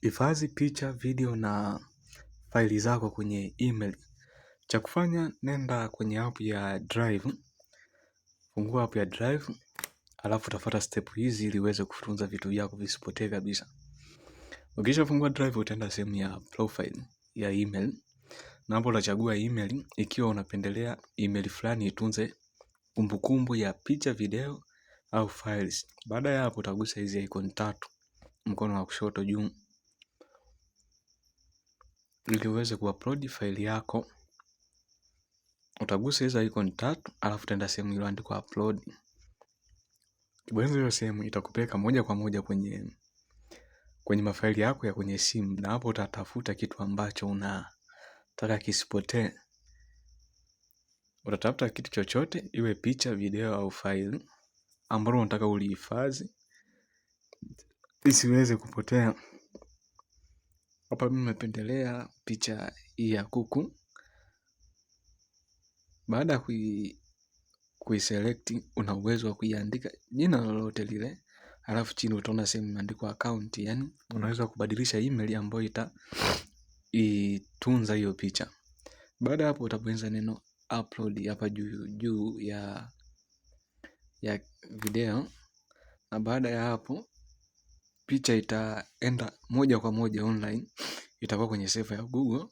Hifadhi picha, video na faili zako kwenye email. Cha kufanya, nenda kwenye app ya Drive. Fungua app ya Drive, alafu utafuata step hizi ili uweze kutunza vitu vyako visipotee kabisa. Ukishafungua Drive utaenda sehemu ya profile ya email. Na hapo utachagua email ikiwa unapendelea email fulani itunze kumbukumbu ya picha, video au files. Baada ya hapo utagusa hizi icon 3 mkono wa kushoto juu ili uweze kuupload file yako. Utagusa hizo icon 3 alafu utaenda sehemu iliyoandikwa upload. Kibonyeza hiyo sehemu itakupeleka moja kwa moja kwenye mafaili yako ya kwenye simu, na hapo utatafuta kitu ambacho unataka kisipotee. Utatafuta kitu chochote, iwe picha, video au file ambalo unataka ulihifadhi isiweze kupotea. Hapa mimi nimependelea picha hii ya kuku. Baada ya kuiselect, una uwezo wa kuiandika jina lolote lile, alafu chini utaona sehemu imeandikwa account, yani unaweza kubadilisha email ambayo itunza hiyo picha. Baada ya hapo utabonyeza neno upload hapa juu ya video, na baada ya hapo picha itaenda moja kwa moja online, itakuwa kwenye server ya Google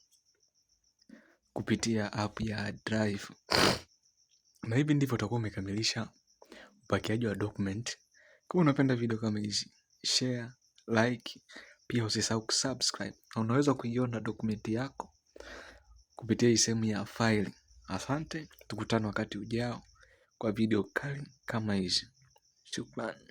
kupitia app ya Drive. Na hivi ndivyo utakuwa umekamilisha upakiaji wa document. Kama unapenda video kama hizi, share, like, pia usisahau kusubscribe. Na unaweza kuiona document yako kupitia hii sehemu ya file. Asante, tukutane wakati ujao kwa video kali kama hizi. Shukrani.